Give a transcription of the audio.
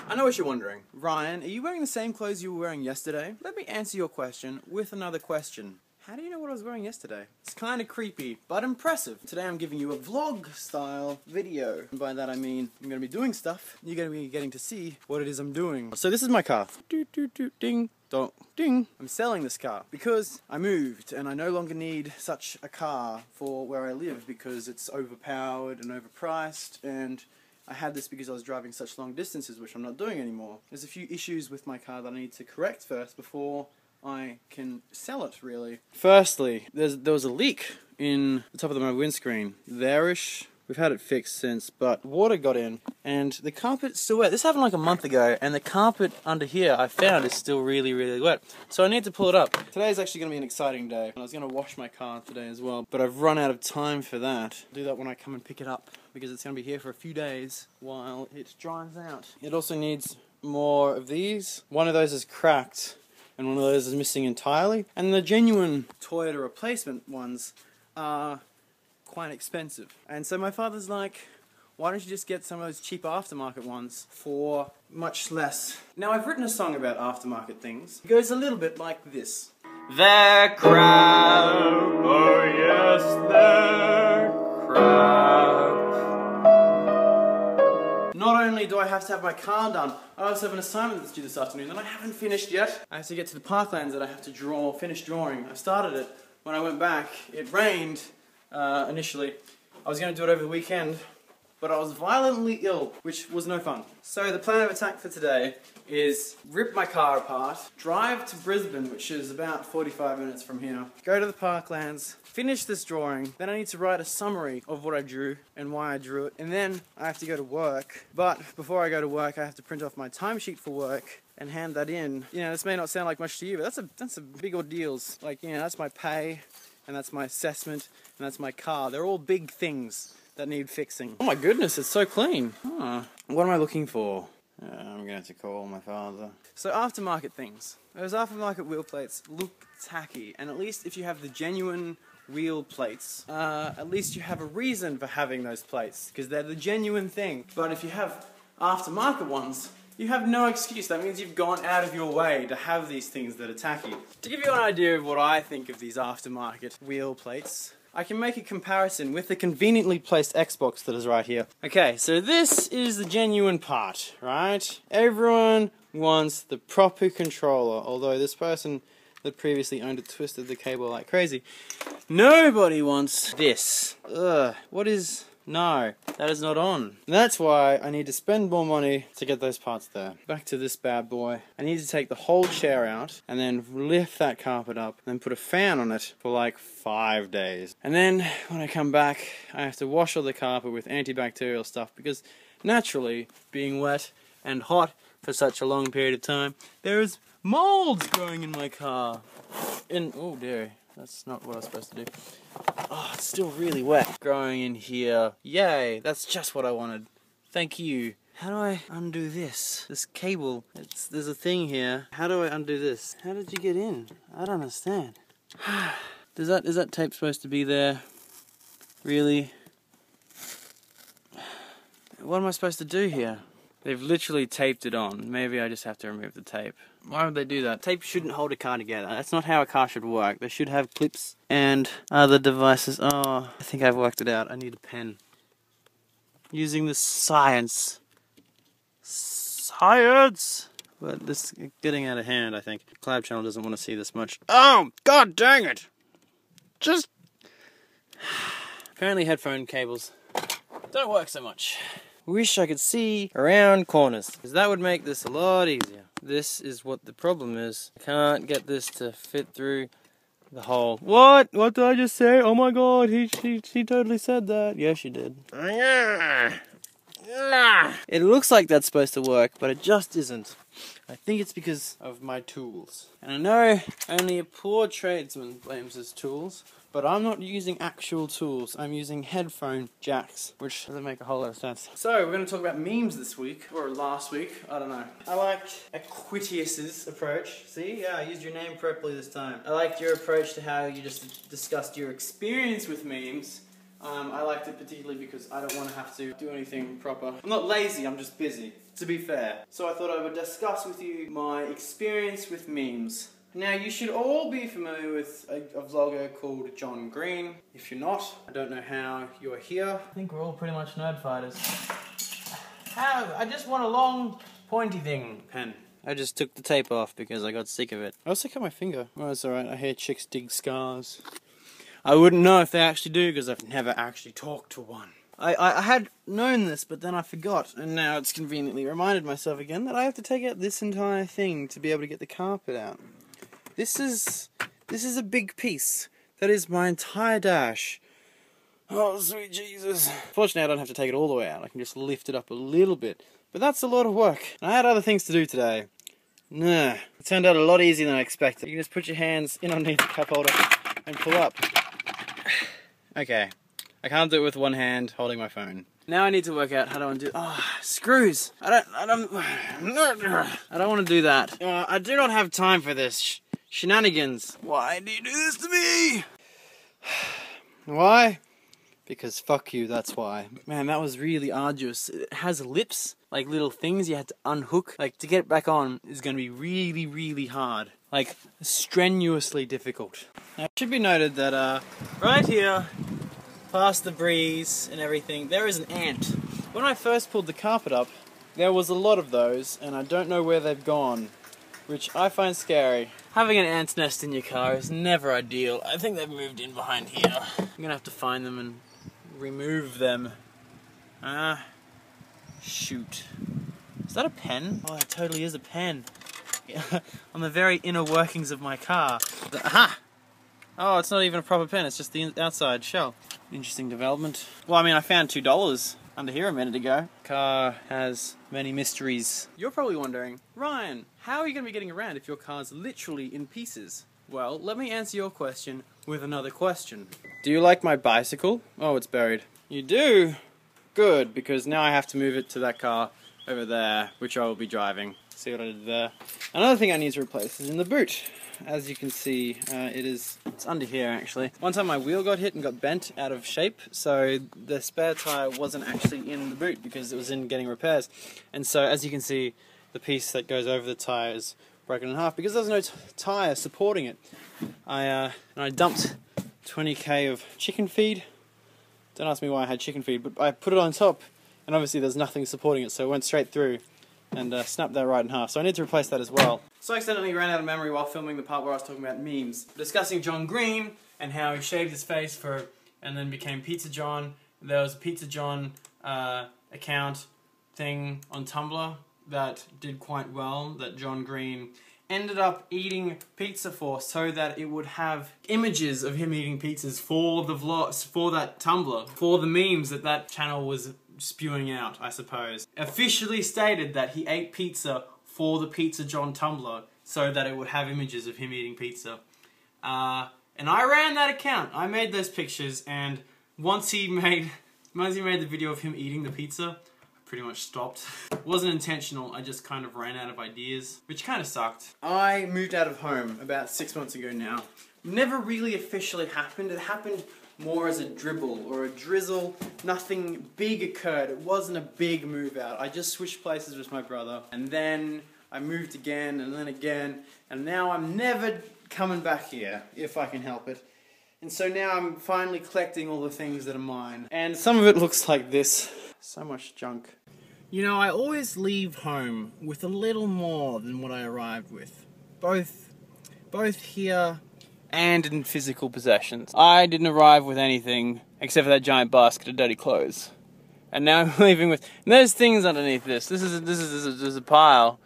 I know what you're wondering. Ryan, are you wearing the same clothes you were wearing yesterday? Let me answer your question with another question. How do you know what I was wearing yesterday? It's kind of creepy, but impressive. Today I'm giving you a vlog-style video. And by that I mean I'm going to be doing stuff. You're going to be getting to see what it is I'm doing. So this is my car. Doot, doot, doot, ding, dong, ding. I'm selling this car because I moved and I no longer need such a car for where I live because it's overpowered and overpriced, and I had this because I was driving such long distances, which I'm not doing anymore. There's a few issues with my car that I need to correct first before I can sell it, really. Firstly, there was a leak in the top of my windscreen. There-ish. We've had it fixed since, but water got in, and the carpet's still wet. This happened like a month ago, and the carpet under here I found is still really, really wet. So I need to pull it up. Today is actually going to be an exciting day. I was going to wash my car today as well, but I've run out of time for that. I'll do that when I come and pick it up, because it's going to be here for a few days while it dries out. It also needs more of these. One of those is cracked, and one of those is missing entirely. And the genuine Toyota replacement ones are quite expensive. And so my father's like, why don't you just get some of those cheap aftermarket ones for much less? Now, I've written a song about aftermarket things. It goes a little bit like this. The crowd, oh yes, the crowd. Not only do I have to have my car done, I also have an assignment that's due this afternoon that I haven't finished yet. I have to get to the parklands that I have to finish drawing. I started it. When I went back, it rained initially. I was going to do it over the weekend, but I was violently ill, which was no fun. So the plan of attack for today is rip my car apart, drive to Brisbane, which is about 45 minutes from here, go to the parklands, finish this drawing, then I need to write a summary of what I drew and why I drew it, and then I have to go to work. But before I go to work, I have to print off my timesheet for work and hand that in. You know, this may not sound like much to you, but that's a big ordeals. Like, you know, that's my pay, and that's my assessment, and that's my car. They're all big things that need fixing. Oh my goodness, it's so clean. Huh. What am I looking for? I'm going to have to call my father. So aftermarket things. Those aftermarket wheel plates look tacky, and at least if you have the genuine wheel plates, at least you have a reason for having those plates, because they're the genuine thing. But if you have aftermarket ones, you have no excuse. That means you've gone out of your way to have these things that are tacky. To give you an idea of what I think of these aftermarket wheel plates, I can make a comparison with the conveniently placed Xbox that is right here. Okay, so this is the genuine part, right? Everyone wants the proper controller, although this person that previously owned it twisted the cable like crazy. Nobody wants this. Ugh, what is... No, that is not on. And that's why I need to spend more money to get those parts there. Back to this bad boy. I need to take the whole chair out and then lift that carpet up and then put a fan on it for like 5 days. And then when I come back, I have to wash all the carpet with antibacterial stuff because naturally, being wet and hot for such a long period of time, there's molds growing in my car. And, oh dear. That's not what I was supposed to do. Oh, it's still really wet. Growing in here. Yay, that's just what I wanted. Thank you. How do I undo this? This cable. There's a thing here. How do I undo this? How did you get in? I don't understand. Is that tape supposed to be there? Really? What am I supposed to do here? They've literally taped it on. Maybe I just have to remove the tape. Why would they do that? Tape shouldn't hold a car together. That's not how a car should work. They should have clips and other devices. Oh, I think I've worked it out. I need a pen. Using the science. Science! But this is getting out of hand, I think. Cloud Channel doesn't want to see this much. Oh, god dang it! Just... Apparently headphone cables don't work so much. Wish I could see around corners, because that would make this a lot easier. This is what the problem is. I can't get this to fit through the hole. What? What did I just say? Oh my god, she totally said that. Yeah, she did. It looks like that's supposed to work, but it just isn't. I think it's because of my tools. And I know only a poor tradesman blames his tools, but I'm not using actual tools. I'm using headphone jacks, which doesn't make a whole lot of sense. So, we're going to talk about memes this week, or last week, I don't know. I liked Aquitius's approach. See? Yeah, I used your name properly this time. I liked your approach to how you just discussed your experience with memes I liked it particularly because I don't want to have to do anything proper. I'm not lazy, I'm just busy, to be fair. So I thought I would discuss with you my experience with memes. Now, you should all be familiar with a vlogger called John Green. If you're not, I don't know how you're here. I think we're all pretty much nerd fighters. I just want a long, pointy thing. Pen. I just took the tape off because I got sick of it. I also cut my finger. Oh, it's alright, I hear chicks dig scars. I wouldn't know if they actually do because I've never actually talked to one. I had known this, but then I forgot, and now it's conveniently reminded myself again that I have to take out this entire thing to be able to get the carpet out. This is a big piece. That is my entire dash. Oh, sweet Jesus. Fortunately, I don't have to take it all the way out. I can just lift it up a little bit. But that's a lot of work. I had other things to do today. Nah. It turned out a lot easier than I expected. You can just put your hands in underneath the cup holder and pull up. Okay. I can't do it with one hand holding my phone. Now I need to work out how to undo. Oh, screws! I don't want to do that. I do not have time for this shenanigans. Why do you do this to me? Why? Because fuck you, that's why. Man, that was really arduous. It has lips, like little things you had to unhook. Like, to get it back on is going to be really, really hard. Like, strenuously difficult. Now, it should be noted that, right here, past the breeze and everything, there is an ant. When I first pulled the carpet up, there was a lot of those, and I don't know where they've gone, which I find scary. Having an ant's nest in your car is never ideal. I think they've moved in behind here. I'm gonna have to find them and remove them. Shoot. Is that a pen? Oh, it totally is a pen. On the very inner workings of my car. Aha! Oh, it's not even a proper pen, it's just the outside shell. Interesting development. Well, I mean, I found $2 under here a minute ago. Car has many mysteries. You're probably wondering, Ryan, how are you going to be getting around if your car's literally in pieces? Well, let me answer your question with another question. Do you like my bicycle? Oh, it's buried. You do? Good, because now I have to move it to that car over there, which I will be driving. See what I did there? Another thing I need to replace is in the boot. As you can see, it's under here actually. One time my wheel got hit and got bent out of shape, so the spare tire wasn't actually in the boot because it was in getting repairs. And so as you can see, the piece that goes over the tire is broken in half because there's no tire supporting it. I dumped 20k of chicken feed. Don't ask me why I had chicken feed, but I put it on top, and obviously there's nothing supporting it, so it went straight through and snapped that right in half. So I need to replace that as well. So I accidentally ran out of memory while filming the part where I was talking about memes. Discussing John Green and how he shaved his face and then became Pizza John. There was a Pizza John account thing on Tumblr that did quite well, that John Green ended up eating pizza for, so that it would have images of him eating pizzas for the vlogs, for that Tumblr, for the memes that channel was spewing out, I suppose. Officially stated that he ate pizza for the Pizza John Tumblr so that it would have images of him eating pizza. And I ran that account. I made those pictures, and once he made the video of him eating the pizza, I pretty much stopped. It wasn't intentional, I just kind of ran out of ideas, which kind of sucked. I moved out of home about 6 months ago now. Never really officially happened. It happened more as a dribble or a drizzle. Nothing big occurred. It wasn't a big move out. I just switched places with my brother, and then I moved again, and then again, and now I'm never coming back here, if I can help it. And so now I'm finally collecting all the things that are mine. And some of it looks like this. So much junk. You know, I always leave home with a little more than what I arrived with. Both here and in physical possessions. I didn't arrive with anything except for that giant basket of dirty clothes. And now I'm leaving with... And there's things underneath this. There's a pile.